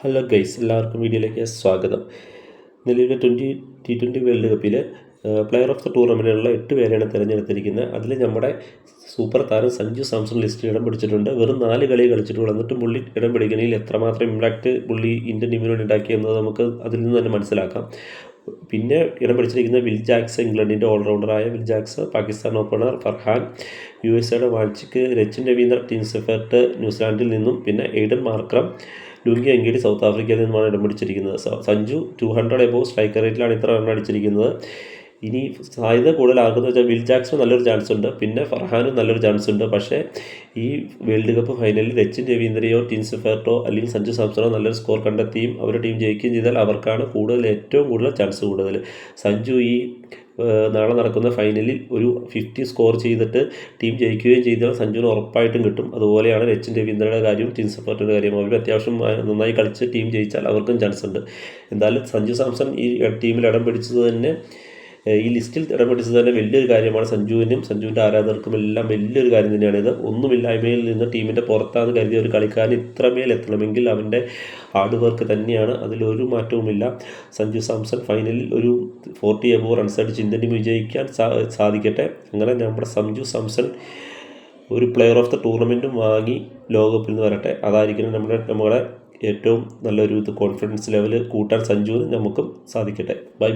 Hello guys, എല്ലാവർക്കും വീഡിയോയിലേക്ക് സ്വാഗതം. നിലവിലെ T20 വേൾഡ് കപ്പിൽ പ്ലെയർ ഓഫ് ദ ടൂർണമെൻറ്റിലുള്ള 8 പേരെയാണ് തിരഞ്ഞെടുത്തിരിക്കുന്നത്. അതിൽ നമ്മുടെ സൂപ്പർ താരം സഞ്ജു സാംസൺ ലിസ്റ്റിൽ ഇടം പിടിച്ചിട്ടുണ്ട്. വെറും 4 കളി കളിച്ചിട്ടുള്ളൂ. എന്നിട്ടും പുള്ളി ഇടം പിടിക്കുന്നതിൽ എത്രമാത്രം ഇമ്പാക്റ്റ് പുള്ളി ഇന്ത്യൻ ടീമിന് വേണ്ടി ഉണ്ടാക്കിയെന്നത് നമുക്ക് അതിൽ നിന്ന് തന്നെ മനസ്സിലാക്കാം. പിന്നെ ഇടം പിടിച്ചിരിക്കുന്ന വിൽ ജാക്സ്, ഇംഗ്ലണ്ടിൻ്റെ ഓൾറൗണ്ടറായ Will Jacks, Pakistan opener Farhan, USA വാൾച്ചിക്ക്, രച്ചിൻ രവീന്ദ്ര, ടീം സെഫർട്ട് ന്യൂസിലാൻഡിൽ നിന്നും, പിന്നെ Aiden Markram, Lungi Ngidi South ആഫ്രിക്കയിൽ നിന്നുമാണ് ഇടം പിടിച്ചിരിക്കുന്നത്. സഞ്ജു 200 എബോവ് സ്ട്രൈക്കർ റേറ്റിലാണ് ഇത്ര റൺ അടിച്ചിരിക്കുന്നത്. ഇനി സാധ്യത കൂടുതലാകുന്നത് വെച്ചാൽ വിൽ ജാക്സിന് നല്ലൊരു ചാൻസ് ഉണ്ട്, പിന്നെ ഫർഹാനും നല്ലൊരു ചാൻസ് ഉണ്ട്. പക്ഷേ ഈ വേൾഡ് കപ്പ് ഫൈനലിൽ രച്ചിൻ രവീന്ദ്രയോ ടീം സെഫർട്ടോ അല്ലെങ്കിൽ സഞ്ജു സാംസണോ നല്ലൊരു സ്കോർ കണ്ടെത്തിയും അവരുടെ ടീം ജയിക്കുകയും ചെയ്താൽ അവർക്കാണ് ഏറ്റവും കൂടുതൽ ചാൻസ് കൂടുതൽ. സഞ്ജു ഈ നാളെ നടക്കുന്ന ഫൈനലിൽ ഒരു 50 സ്കോർ ചെയ്തിട്ട് ടീം ജയിക്കുകയും ചെയ്താൽ സഞ്ജുവിന് ഉറപ്പായിട്ടും കിട്ടും. അതുപോലെയാണ് രച്ചിൻ രവീന്ദ്രയുടെ കാര്യവും ടീം സപ്പോർട്ടിൻ്റെ കാര്യം. അവർ അത്യാവശ്യം നന്നായി കളിച്ച് ടീം ജയിച്ചാൽ അവർക്കും ചാൻസ് ഉണ്ട്. എന്തായാലും സഞ്ജു സാംസൺ ഈ ടീമിൽ ഇടം പിടിച്ചത് തന്നെ, ഈ ലിസ്റ്റിൽ ഇടം പിടിച്ചത് തന്നെ വലിയൊരു കാര്യമാണ്. സഞ്ജുവിനും സഞ്ജുവിൻ്റെ ആരാധകർക്കും എല്ലാം വലിയൊരു കാര്യം തന്നെയാണിത്. ഒന്നുമില്ലായ്മയിൽ നിന്ന് ടീമിൻ്റെ പുറത്താന്ന് കരുതിയ ഒരു കളിക്കാരൻ ഇത്രമേൽ എത്തണമെങ്കിൽ അവൻ്റെ ഹാർഡ് വർക്ക് തന്നെയാണ്, അതിലൊരു മാറ്റവുമില്ല. സഞ്ജു സാംസൺ ഫൈനലിൽ ഒരു 40 എബോവ് റൺസ് അടിച്ച് ഇന്ത്യൻ ടീം വിജയിക്കാൻ സാധിക്കട്ടെ. അങ്ങനെ നമ്മുടെ സഞ്ജു സാംസൺ ഒരു പ്ലെയർ ഓഫ് ദ ടൂർണമെൻറ്റും വാങ്ങി ലോകകപ്പിൽ നിന്ന് വരട്ടെ. അതായിരിക്കണം നമ്മുടെ ഏറ്റവും നല്ലൊരു കോൺഫിഡൻസ് ലെവൽ കൂട്ടാൻ സഞ്ജുവിന് നമുക്കും സാധിക്കട്ടെ. ബൈ.